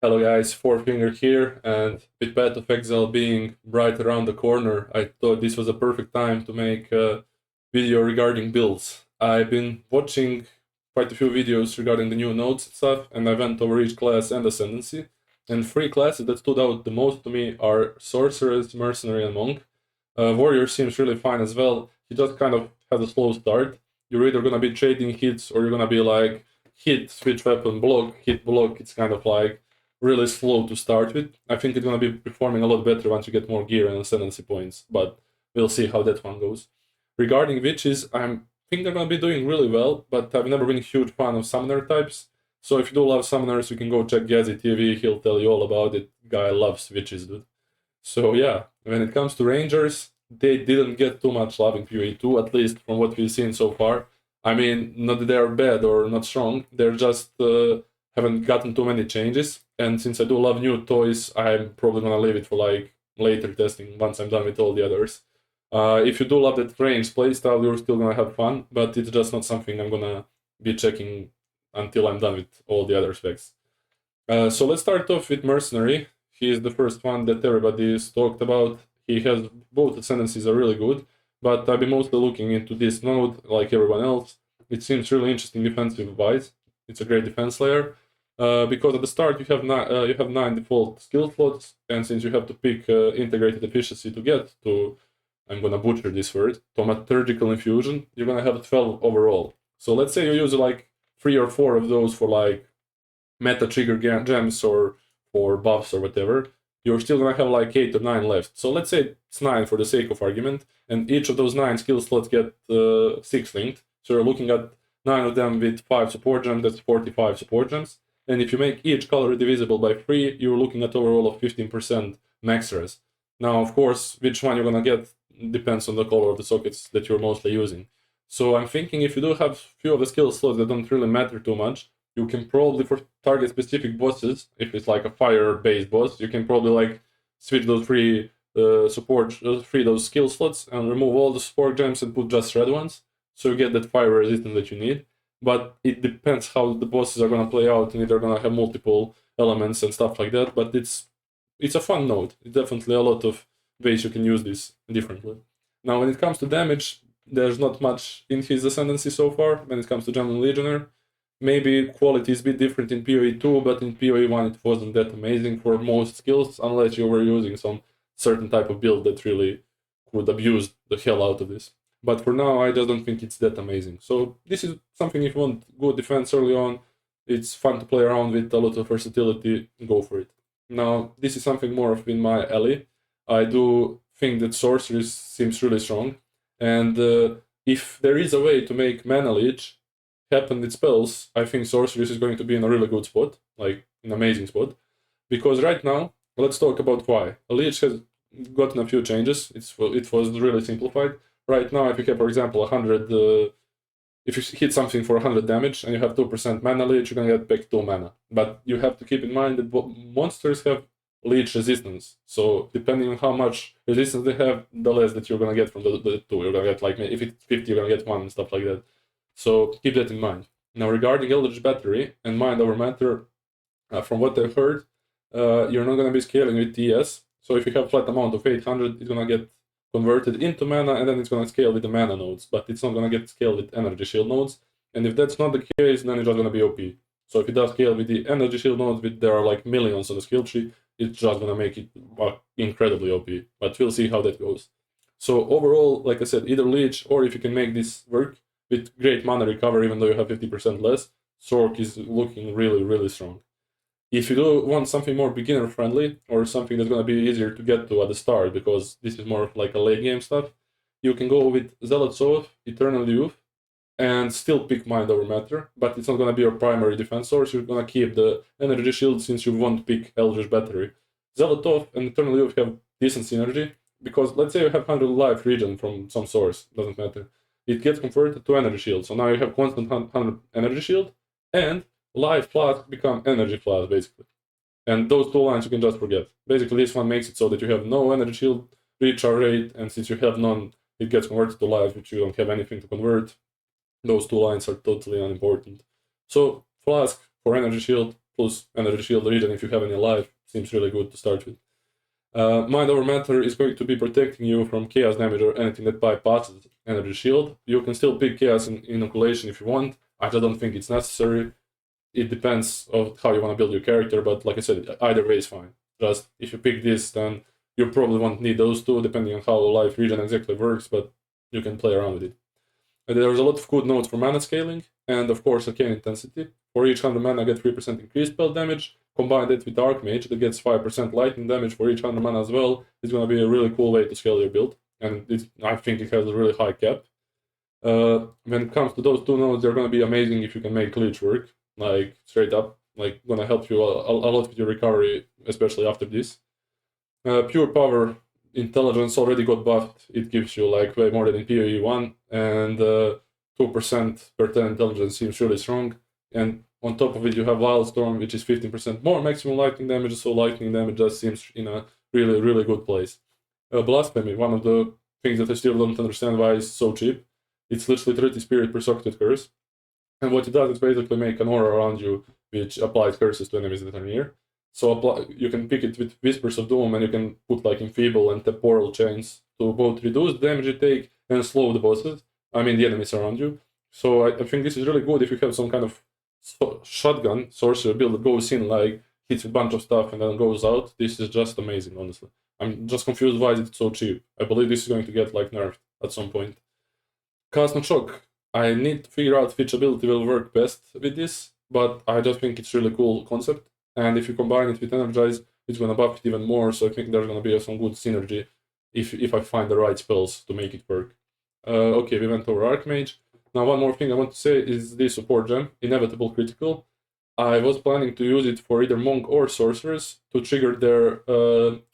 Hello guys, Four Finger here, and with Path of Exile being right around the corner, I thought this was a perfect time to make a video regarding builds. I've been watching quite a few videos regarding the new nodes and stuff, and I went over each class and Ascendancy. And three classes that stood out the most to me are Sorceress, Mercenary, and Monk. Warrior seems really fine as well. He just kind of has a slow start. You're either gonna be trading hits or you're gonna be like hit, switch weapon, block, hit, block. It's kind of like really slow to start with. I think it's gonna be performing a lot better once you get more gear and ascendancy points, but we'll see how that one goes. Regarding witches, I think they're gonna be doing really well, but I've never been a huge fan of summoner types. So if you do love summoners, you can go check Gazi TV. He'll tell you all about it. Guy loves witches, dude. So yeah, when it comes to Rangers, they didn't get too much love in PoE2, at least from what we've seen so far. I mean, not that they're bad or not strong, they're just haven't gotten too many changes. And since I do love new toys, I'm probably gonna leave it for like later testing once I'm done with all the others. If you do love that range playstyle, you're still gonna have fun, but it's just not something I'm gonna be checking until I'm done with all the other specs. So let's start off with Mercenary. He is the first one that everybody's talked about. He has both ascendancies are really good, but I've been mostly looking into this node like everyone else. It seems really interesting defensive wise. It's a great defense layer. Because at the start you have 9 default skill slots, and since you have to pick integrated efficiency to get to, I'm gonna butcher this word, thaumaturgical infusion, you're gonna have 12 overall. So let's say you use like 3 or 4 of those for like meta trigger gems or for buffs or whatever, you're still gonna have like 8 or 9 left. So let's say it's 9 for the sake of argument, and each of those 9 skill slots get 6 linked. So you're looking at 9 of them with 5 support gems, that's 45 support gems. And if you make each color divisible by 3, you're looking at overall of 15% max res. Now, of course, which one you're gonna get depends on the color of the sockets that you're mostly using. So I'm thinking if you do have few of the skill slots that don't really matter too much, you can probably for target specific bosses, if it's like a fire based boss, you can probably like switch those those skill slots and remove all the support gems and put just red ones, so you get that fire resistance that you need. But it depends how the bosses are gonna play out, and if they're gonna have multiple elements and stuff like that. But it's a fun node. It's definitely a lot of ways you can use this differently. Now, when it comes to damage, there's not much in his Ascendancy so far. When it comes to Gemling Legionnaire, maybe quality is a bit different in PoE2, but in PoE1 it wasn't that amazing for most skills, unless you were using some certain type of build that really could abuse the hell out of this. But for now, I just don't think it's that amazing. So this is something if you want good defense early on, it's fun to play around with, a lot of versatility, go for it. Now, this is something more of in my alley. I do think that Sorcery seems really strong, and if there is a way to make Mana Leech happen with spells, I think Sorceress is going to be in a really good spot, like an amazing spot. Because right now, let's talk about why. A Leech has gotten a few changes. It was really simplified. Right now, if you have, for example, 100, if you hit something for 100 damage and you have 2% mana leech, you're gonna get back 2 mana. But you have to keep in mind that monsters have leech resistance. So depending on how much resistance they have, the less that you're gonna get from the 2. You're gonna get like, if it's 50, you're gonna get 1 and stuff like that. So keep that in mind. Now, regarding Eldritch Battery and Mind Over Matter, from what I've heard, you're not going to be scaling with TS. So if you have flat amount of 800, it's going to get converted into mana, and then it's going to scale with the mana nodes, but it's not going to get scaled with energy shield nodes. And if that's not the case, then it's just going to be OP. So if it does scale with the energy shield nodes, there are like millions on the skill tree, it's just going to make it incredibly OP. But we'll see how that goes. So overall, like I said, either Leech or if you can make this work with great mana recovery, even though you have 50% less, Sork is looking really, really strong. If you do want something more beginner friendly or something that's going to be easier to get to at the start, because this is more of like a late game stuff, you can go with Zealot's Oath, Eternal Youth, and still pick Mind Over Matter, but it's not going to be your primary defense source. You're going to keep the Energy Shield since you won't pick Eldritch Battery. Zealot Oath and Eternal Youth have decent synergy, because let's say you have 100 life regen from some source, doesn't matter. It gets converted to Energy Shield, so now you have constant 100 Energy Shield, and life flask become energy flask basically. And those 2 lines you can just forget. Basically, this one makes it so that you have no energy shield, recharge rate, and since you have none, it gets converted to life, which you don't have anything to convert. Those 2 lines are totally unimportant. So, flask for energy shield, plus energy shield regen if you have any life. Seems really good to start with. Mind over Matter is going to be protecting you from chaos damage or anything that bypasses energy shield. You can still pick chaos inoculation if you want. I just don't think it's necessary. It depends on how you want to build your character, but like I said, either way is fine. Just if you pick this, then you probably won't need those two, depending on how life regen exactly works, but you can play around with it. And there's a lot of good notes for mana scaling, and of course arcane intensity. For each 100 mana, get 3% increased spell damage. Combine that with Archmage, that gets 5% lightning damage for each 100 mana as well. It's going to be a really cool way to scale your build, and I think it has a really high cap. When it comes to those two nodes, they're going to be amazing if you can make Leech work, like straight up, like going to help you a lot with your recovery, especially after this. Pure Power Intelligence already got buffed. It gives you like way more than in PoE 1, and 2% per turn intelligence seems really strong. And on top of it, you have Wildstorm, which is 15% more maximum lightning damage, so lightning damage just seems in a really, really good place. Blasphemy, one of the things that I still don't understand why it's so cheap. It's literally 30 spirit per socketed curse. And what it does is basically make an aura around you, which applies curses to enemies that are near. So you can pick it with Whispers of Doom, and you can put like Enfeeble and Temporal Chains to both reduce the damage you take and slow the bosses. I mean the enemies around you. So I think this is really good if you have some kind of shotgun sorcerer build that goes in, like hits a bunch of stuff and then goes out. This is just amazing, honestly. I'm just confused why it's so cheap. I believe this is going to get like nerfed at some point. Cast and Shock. I need to figure out which ability will work best with this, but I just think it's really cool concept. And if you combine it with Energize, it's going to buff it even more, so I think there's going to be some good synergy if I find the right spells to make it work. Okay, we went over Archmage. Now one more thing I want to say is the support gem, Inevitable Critical. I was planning to use it for either Monk or Sorcerers to trigger their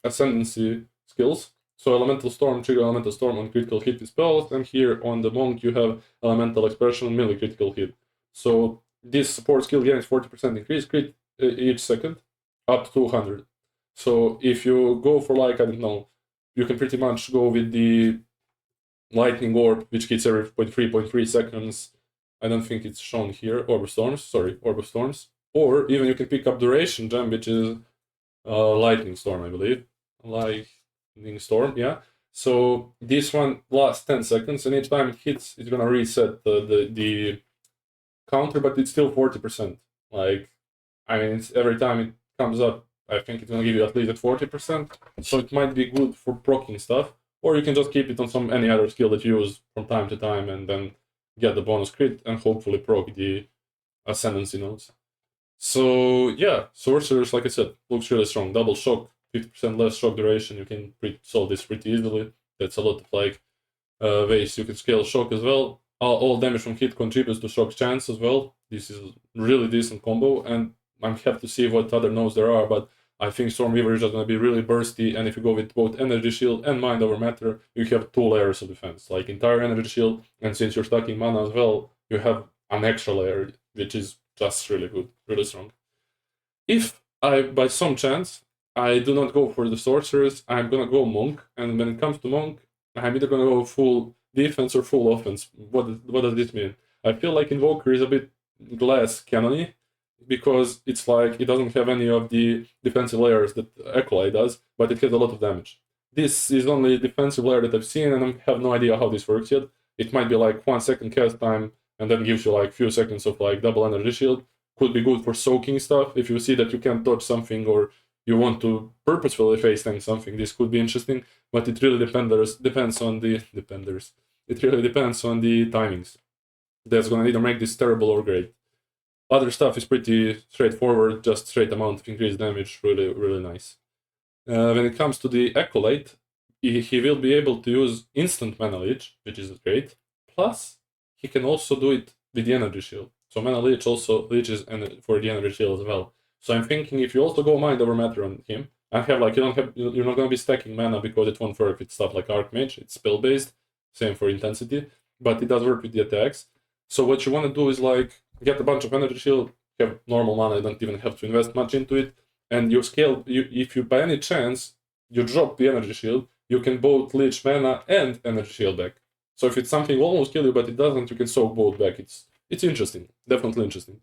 Ascendancy skills. So Elemental Storm, trigger Elemental Storm on critical hit with spells, and here on the Monk you have Elemental Expression, melee critical hit. So this support skill gains 40% increase crit each second, up to 200. So if you go for like, I don't know, you can pretty much go with the Lightning Orb, which hits every 0.3 seconds. I don't think it's shown here. Orb of Storms. Or even you can pick up Duration Gem, which is Lightning Storm, I believe. Lightning Storm, yeah. So this one lasts 10 seconds, and each time it hits, it's gonna reset the counter, but it's still 40%. Like, I mean, every time it comes up, I think it's gonna give you at least at 40%. So it might be good for proccing stuff, or you can just keep it on any other skill that you use from time to time, and then get the bonus crit and hopefully proc the Ascendancy nodes. So yeah, Sorcerers, like I said, looks really strong. Double shock, 50% less shock duration. You can solve this pretty easily. That's a lot of like ways you can scale shock as well. All damage from hit contributes to shock chance as well. This is really decent combo, and I'm happy to see what other nodes there are, but I think Stormweaver is just going to be really bursty, and if you go with both Energy Shield and Mind Over Matter, you have 2 layers of defense, like entire Energy Shield, and since you're stacking mana as well, you have an extra layer, which is just really good, really strong. If I, by some chance, I do not go for the Sorcerers, I'm going to go Monk, and when it comes to Monk, I'm either going to go full defense or full offense. What does this mean? I feel like Invoker is a bit glass cannon-y, because it's like it doesn't have any of the defensive layers that Acolyte does, but it has a lot of damage. This is only defensive layer that I've seen, and I have no idea how this works yet. It might be like 1 second cast time, and then gives you like few seconds of like double energy shield. Could be good for soaking stuff. If you see that you can't dodge something, or you want to purposefully face tank something, this could be interesting, but it really depends on the timings. That's gonna either make this terrible or great. Other stuff is pretty straightforward, just straight amount of increased damage, really, really nice. When it comes to the Acolyte, he will be able to use instant Mana Leech, which is great. Plus, he can also do it with the Energy Shield. So Mana Leech also leeches for the Energy Shield as well. So I'm thinking if you also go Mind Over Matter on him, and have like you're not going to be stacking mana because it won't work with stuff like Archmage. It's spell based, same for intensity, but it does work with the attacks. So what you want to do is like get a bunch of Energy Shield, have normal mana, you don't even have to invest much into it, and you scale. If you by any chance you drop the Energy Shield, you can both leech mana and Energy Shield back. So if it's something will almost kill you but it doesn't, you can soak both back. It's interesting, definitely interesting.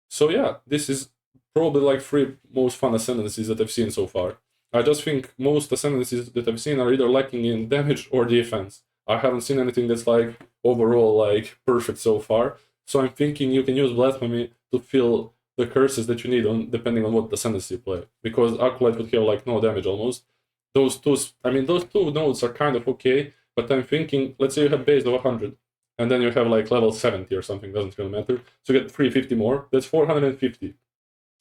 So yeah, this is probably like 3 most fun Ascendancies that I've seen so far. I just think most Ascendancies that I've seen are either lacking in damage or defense. I haven't seen anything that's like overall like perfect so far. So I'm thinking you can use Blasphemy to fill the curses that you need on depending on what Ascendancy you play. Because Acolyte would have like no damage almost. Those two nodes are kind of okay, but I'm thinking, let's say you have base of 100, and then you have like level 70 or something, doesn't really matter. So you get 350 more, that's 450.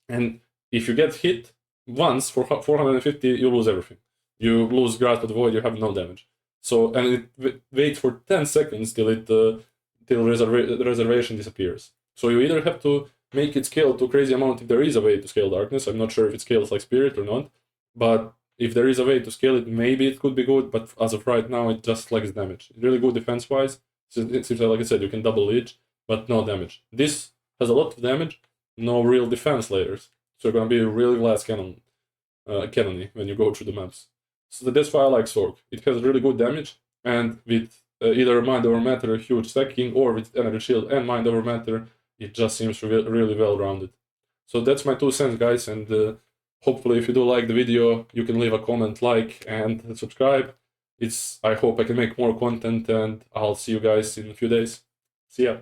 And if you get hit once for 450, you lose everything. You lose Grasp of the Void, you have no damage. So, and it waits for 10 seconds till the reservation disappears. So you either have to make it scale to a crazy amount if there is a way to scale Darkness. I'm not sure if it scales like Spirit or not, but if there is a way to scale it, maybe it could be good, but as of right now, it just lacks damage. Really good defense-wise. It seems like I said, you can double Leech, but no damage. This has a lot of damage, no real defense layers. So you're gonna be really glass cannony when you go through the maps. So that's why I like Sork. It has really good damage, and with either Mind Over Matter, huge stacking, or with Energy Shield and Mind Over Matter, it just seems really well-rounded. So that's my 2 cents, guys, and hopefully if you do like the video, you can leave a comment, like, and subscribe. I hope I can make more content, and I'll see you guys in a few days. See ya!